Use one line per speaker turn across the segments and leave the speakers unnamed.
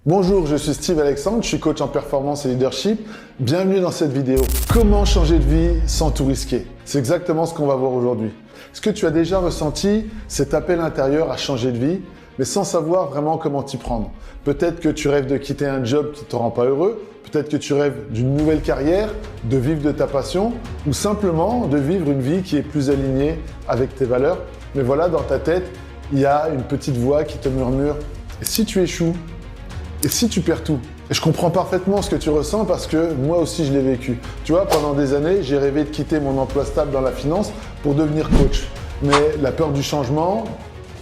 Bonjour, je suis Steve Alexandre, je suis coach en performance et leadership. Bienvenue dans cette vidéo. Comment changer de vie sans tout risquer? C'est exactement ce qu'on va voir aujourd'hui. Est-ce que tu as déjà ressenti cet appel intérieur à changer de vie, mais sans savoir vraiment comment t'y prendre? Peut-être que tu rêves de quitter un job qui ne te rend pas heureux, peut-être que tu rêves d'une nouvelle carrière, de vivre de ta passion, ou simplement de vivre une vie qui est plus alignée avec tes valeurs. Mais voilà, dans ta tête, il y a une petite voix qui te murmure « Et si tu échoues ? Et si tu perds tout ?» Et je comprends parfaitement ce que tu ressens parce que moi aussi je l'ai vécu. Tu vois, pendant des années, j'ai rêvé de quitter mon emploi stable dans la finance pour devenir coach. Mais la peur du changement,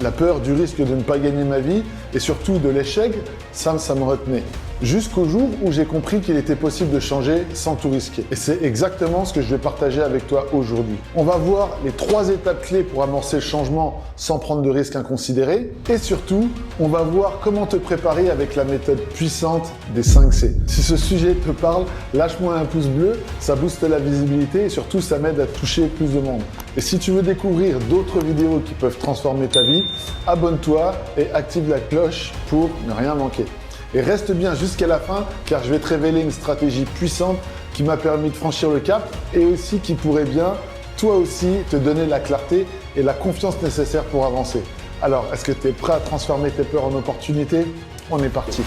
la peur du risque de ne pas gagner ma vie et surtout de l'échec, ça me retenait. Jusqu'au jour où j'ai compris qu'il était possible de changer sans tout risquer. Et c'est exactement ce que je vais partager avec toi aujourd'hui. On va voir les 3 étapes clés pour amorcer le changement sans prendre de risques inconsidérés. Et surtout, on va voir comment te préparer avec la méthode puissante des 5 C. Si ce sujet te parle, lâche-moi un pouce bleu, ça booste la visibilité et surtout ça m'aide à toucher plus de monde. Et si tu veux découvrir d'autres vidéos qui peuvent transformer ta vie, abonne-toi et active la cloche pour ne rien manquer. Et reste bien jusqu'à la fin car je vais te révéler une stratégie puissante qui m'a permis de franchir le cap et aussi qui pourrait bien, toi aussi, te donner la clarté et la confiance nécessaire pour avancer. Alors, est-ce que tu es prêt à transformer tes peurs en opportunités? On est parti.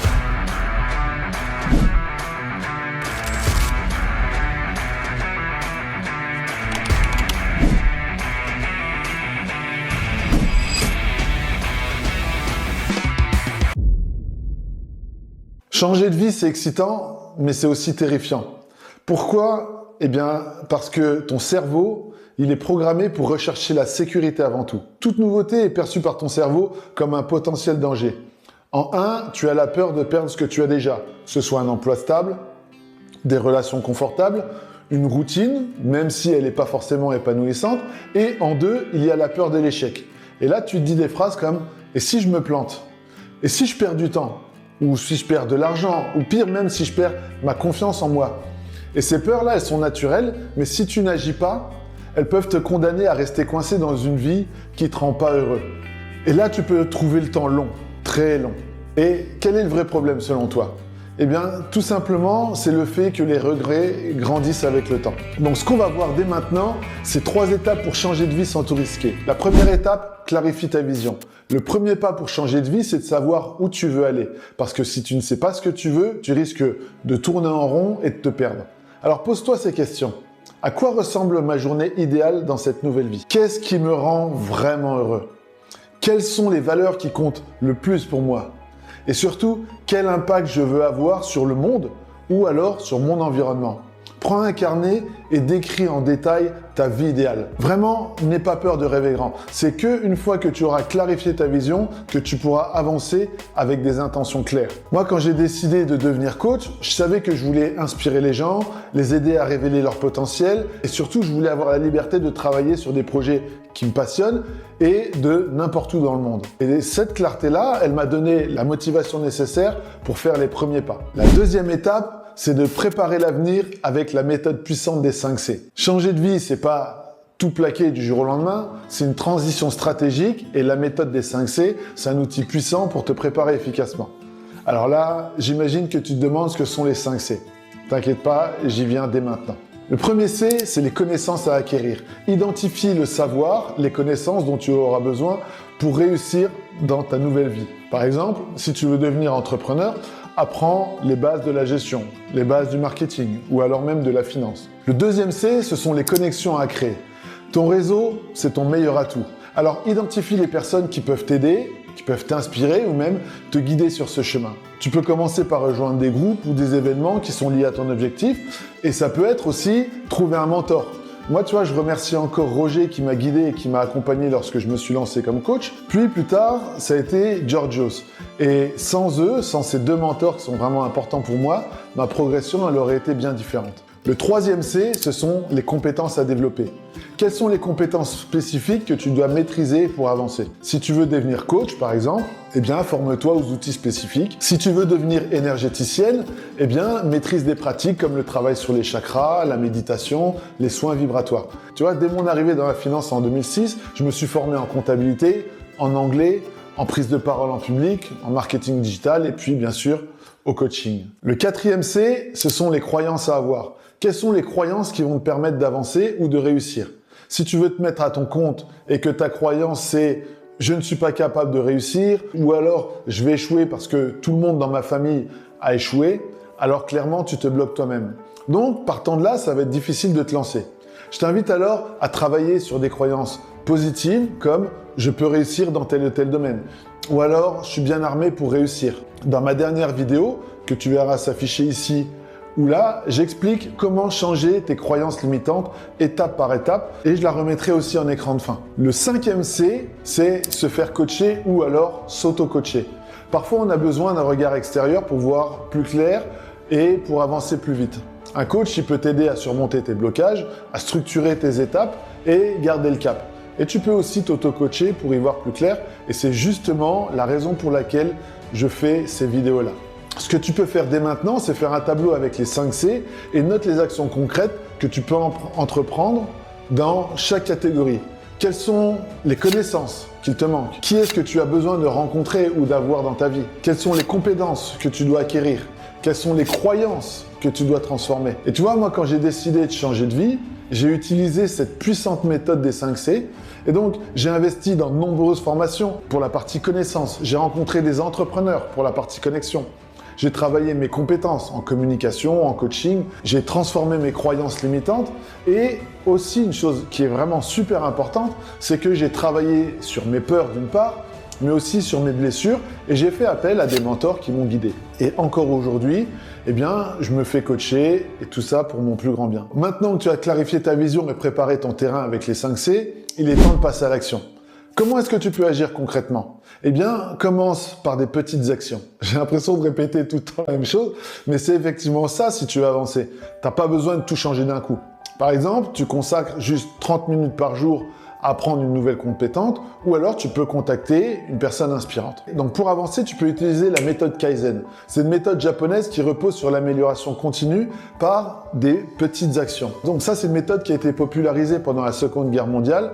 Changer de vie, c'est excitant, mais c'est aussi terrifiant. Pourquoi? Eh bien, parce que ton cerveau, il est programmé pour rechercher la sécurité avant tout. Toute nouveauté est perçue par ton cerveau comme un potentiel danger. En 1, tu as la peur de perdre ce que tu as déjà, que ce soit un emploi stable, des relations confortables, une routine, même si elle n'est pas forcément épanouissante. Et en 2, il y a la peur de l'échec. Et là, tu te dis des phrases comme « Et si je me plante? Et si je perds du temps ? Ou si je perds de l'argent, ou pire même si je perds ma confiance en moi. » Et ces peurs-là, elles sont naturelles, mais si tu n'agis pas, elles peuvent te condamner à rester coincé dans une vie qui ne te rend pas heureux. Et là, tu peux trouver le temps long, très long. Et quel est le vrai problème selon toi? Eh bien, tout simplement, c'est le fait que les regrets grandissent avec le temps. Donc, ce qu'on va voir dès maintenant, c'est 3 étapes pour changer de vie sans tout risquer. La première étape, clarifie ta vision. Le premier pas pour changer de vie, c'est de savoir où tu veux aller. Parce que si tu ne sais pas ce que tu veux, tu risques de tourner en rond et de te perdre. Alors, pose-toi ces questions. À quoi ressemble ma journée idéale dans cette nouvelle vie? Qu'est-ce qui me rend vraiment heureux? Quelles sont les valeurs qui comptent le plus pour moi? Et surtout, quel impact je veux avoir sur le monde ou alors sur mon environnement? Prends un carnet et décris en détail ta vie idéale. Vraiment, n'aie pas peur de rêver grand. C'est qu'une fois que tu auras clarifié ta vision que tu pourras avancer avec des intentions claires. Moi, quand j'ai décidé de devenir coach, je savais que je voulais inspirer les gens, les aider à révéler leur potentiel et surtout, je voulais avoir la liberté de travailler sur des projets qui me passionnent et de n'importe où dans le monde. Et cette clarté-là, elle m'a donné la motivation nécessaire pour faire les premiers pas. La deuxième étape, c'est de préparer l'avenir avec la méthode puissante des 5 C. Changer de vie, c'est pas tout plaquer du jour au lendemain, c'est une transition stratégique et la méthode des 5 C, c'est un outil puissant pour te préparer efficacement. Alors là, j'imagine que tu te demandes ce que sont les 5 C. T'inquiète pas, j'y viens dès maintenant. Le premier C, c'est les connaissances à acquérir. Identifie le savoir, les connaissances dont tu auras besoin pour réussir dans ta nouvelle vie. Par exemple, si tu veux devenir entrepreneur, apprends les bases de la gestion, les bases du marketing ou alors même de la finance. Le deuxième C, ce sont les connexions à créer. Ton réseau, c'est ton meilleur atout. Alors identifie les personnes qui peuvent t'aider, qui peuvent t'inspirer ou même te guider sur ce chemin. Tu peux commencer par rejoindre des groupes ou des événements qui sont liés à ton objectif et ça peut être aussi trouver un mentor. Moi, tu vois, je remercie encore Roger qui m'a guidé et qui m'a accompagné lorsque je me suis lancé comme coach. Puis plus tard, ça a été Georgios. Et sans eux, sans ces 2 mentors qui sont vraiment importants pour moi, ma progression, elle aurait été bien différente. Le troisième C, ce sont les compétences à développer. Quelles sont les compétences spécifiques que tu dois maîtriser pour avancer? Si tu veux devenir coach, par exemple, eh bien, forme-toi aux outils spécifiques. Si tu veux devenir énergéticienne, eh bien, maîtrise des pratiques comme le travail sur les chakras, la méditation, les soins vibratoires. Tu vois, dès mon arrivée dans la finance en 2006, je me suis formé en comptabilité, en anglais, en prise de parole en public, en marketing digital et puis bien sûr au coaching. Le 4e C, ce sont les croyances à avoir. Quelles sont les croyances qui vont te permettre d'avancer ou de réussir? Si tu veux te mettre à ton compte et que ta croyance c'est « je ne suis pas capable de réussir » ou alors « je vais échouer parce que tout le monde dans ma famille a échoué », alors clairement tu te bloques toi-même. Donc partant de là, ça va être difficile de te lancer. Je t'invite alors à travailler sur des croyances positives comme « je peux réussir dans tel ou tel domaine » ou alors « je suis bien armé pour réussir ». Dans ma dernière vidéo, que tu verras s'afficher ici ou là, j'explique comment changer tes croyances limitantes étape par étape et je la remettrai aussi en écran de fin. Le 5e C, c'est se faire coacher ou alors s'auto-coacher. Parfois, on a besoin d'un regard extérieur pour voir plus clair et pour avancer plus vite. Un coach, il peut t'aider à surmonter tes blocages, à structurer tes étapes et garder le cap. Et tu peux aussi t'auto-coacher pour y voir plus clair et c'est justement la raison pour laquelle je fais ces vidéos-là. Ce que tu peux faire dès maintenant, c'est faire un tableau avec les 5 C et note les actions concrètes que tu peux entreprendre dans chaque catégorie. Quelles sont les connaissances qu'il te manquent? Qui est-ce que tu as besoin de rencontrer ou d'avoir dans ta vie? Quelles sont les compétences que tu dois acquérir? Quelles sont les croyances que tu dois transformer? Et tu vois, moi, quand j'ai décidé de changer de vie, j'ai utilisé cette puissante méthode des 5 C. Et donc, j'ai investi dans de nombreuses formations pour la partie connaissances. J'ai rencontré des entrepreneurs pour la partie connexion. J'ai travaillé mes compétences en communication, en coaching. J'ai transformé mes croyances limitantes. Et aussi, une chose qui est vraiment super importante, c'est que j'ai travaillé sur mes peurs d'une part, mais aussi sur mes blessures. Et j'ai fait appel à des mentors qui m'ont guidé. Et encore aujourd'hui, eh bien, je me fais coacher et tout ça pour mon plus grand bien. Maintenant que tu as clarifié ta vision et préparé ton terrain avec les 5 C, il est temps de passer à l'action. Comment est-ce que tu peux agir concrètement? Eh bien, commence par des petites actions. J'ai l'impression de répéter tout le temps la même chose, mais c'est effectivement ça si tu veux avancer. T'as pas besoin de tout changer d'un coup. Par exemple, tu consacres juste 30 minutes par jour à apprendre une nouvelle compétence ou alors tu peux contacter une personne inspirante. Donc pour avancer, tu peux utiliser la méthode Kaizen. C'est une méthode japonaise qui repose sur l'amélioration continue par des petites actions. Donc ça, c'est une méthode qui a été popularisée pendant la Seconde Guerre mondiale.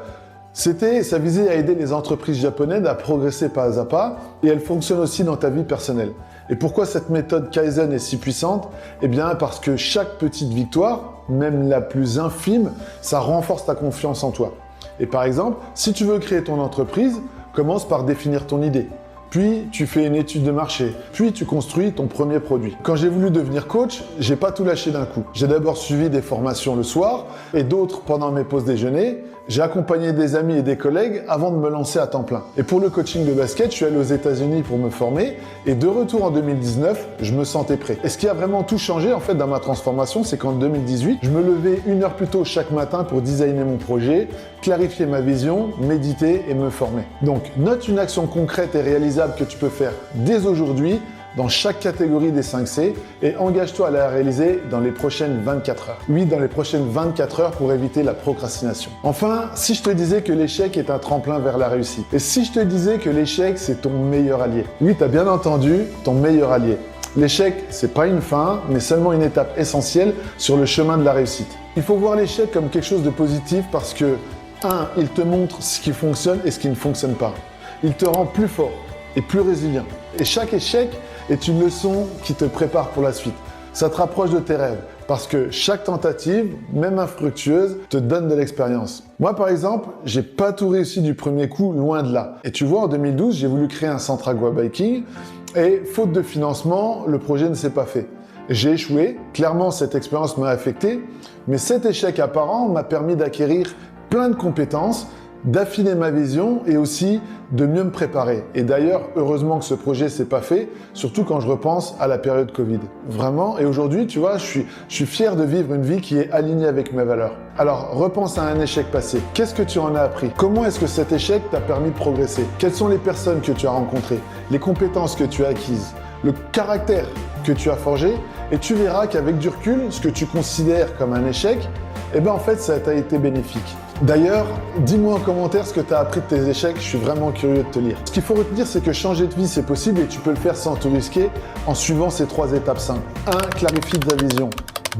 Ça visait à aider les entreprises japonaises à progresser pas à pas et elle fonctionne aussi dans ta vie personnelle. Et pourquoi cette méthode Kaizen est si puissante? Eh bien parce que chaque petite victoire, même la plus infime, ça renforce ta confiance en toi. Et par exemple, si tu veux créer ton entreprise, commence par définir ton idée. Puis tu fais une étude de marché, puis tu construis ton premier produit. Quand j'ai voulu devenir coach, j'ai pas tout lâché d'un coup. J'ai d'abord suivi des formations le soir et d'autres pendant mes pauses déjeuner. J'ai accompagné des amis et des collègues avant de me lancer à temps plein. Et pour le coaching de basket, je suis allé aux États-Unis pour me former et de retour en 2019, je me sentais prêt. Et ce qui a vraiment tout changé en fait dans ma transformation, c'est qu'en 2018, je me levais 1 heure plus tôt chaque matin pour designer mon projet, clarifier ma vision, méditer et me former. Donc, note une action concrète et réalisable que tu peux faire dès aujourd'hui dans chaque catégorie des 5 C et engage-toi à la réaliser dans les prochaines 24 heures. Oui, dans les prochaines 24 heures pour éviter la procrastination. Enfin, si je te disais que l'échec est un tremplin vers la réussite et si je te disais que l'échec c'est ton meilleur allié. Oui, tu as bien entendu, ton meilleur allié. L'échec, c'est pas une fin, mais seulement une étape essentielle sur le chemin de la réussite. Il faut voir l'échec comme quelque chose de positif parce que 1. Il te montre ce qui fonctionne et ce qui ne fonctionne pas. Il te rend plus fort et plus résilient. Et chaque échec est une leçon qui te prépare pour la suite. Ça te rapproche de tes rêves parce que chaque tentative, même infructueuse, te donne de l'expérience. Moi, par exemple, j'ai pas tout réussi du premier coup, loin de là. Et tu vois, en 2012, j'ai voulu créer un centre aquabiking et faute de financement, le projet ne s'est pas fait. J'ai échoué. Clairement, cette expérience m'a affecté, mais cet échec apparent m'a permis d'acquérir plein de compétences, d'affiner ma vision et aussi de mieux me préparer. Et d'ailleurs, heureusement que ce projet s'est pas fait, surtout quand je repense à la période Covid. Vraiment, et aujourd'hui, tu vois, je suis fier de vivre une vie qui est alignée avec mes valeurs. Alors, repense à un échec passé. Qu'est-ce que tu en as appris? Comment est-ce que cet échec t'a permis de progresser? Quelles sont les personnes que tu as rencontrées? Les compétences que tu as acquises? Le caractère que tu as forgé? Et tu verras qu'avec du recul, ce que tu considères comme un échec, eh bien en fait, ça t'a été bénéfique. D'ailleurs, dis-moi en commentaire ce que tu as appris de tes échecs, je suis vraiment curieux de te lire. Ce qu'il faut retenir, c'est que changer de vie, c'est possible et tu peux le faire sans te risquer en suivant ces 3 étapes simples. 1. Clarifie ta vision.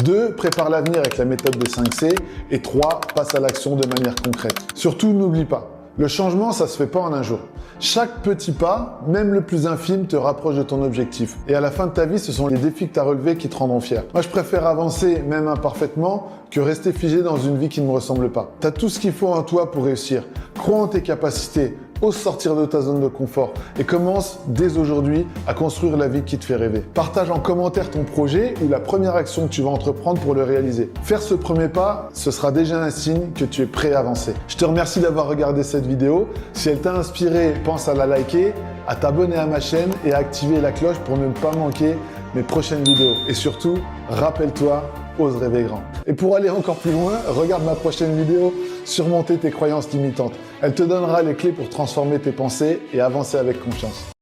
2. Prépare l'avenir avec la méthode des 5 C. Et 3. Passe à l'action de manière concrète. Surtout, n'oublie pas, le changement, ça se fait pas en un jour. Chaque petit pas, même le plus infime, te rapproche de ton objectif. Et à la fin de ta vie, ce sont les défis que tu as relevés qui te rendront fier. Moi, je préfère avancer, même imparfaitement, que rester figé dans une vie qui ne me ressemble pas. Tu as tout ce qu'il faut en toi pour réussir. Crois en tes capacités. Ose sortir de ta zone de confort et commence dès aujourd'hui à construire la vie qui te fait rêver. Partage en commentaire ton projet ou la première action que tu vas entreprendre pour le réaliser. Faire ce premier pas, ce sera déjà un signe que tu es prêt à avancer. Je te remercie d'avoir regardé cette vidéo. Si elle t'a inspiré, pense à la liker, à t'abonner à ma chaîne et à activer la cloche pour ne pas manquer mes prochaines vidéos. Et surtout, rappelle-toi, ose rêver grand. Et pour aller encore plus loin, regarde ma prochaine vidéo, Surmonter tes croyances limitantes. Elle te donnera les clés pour transformer tes pensées et avancer avec confiance.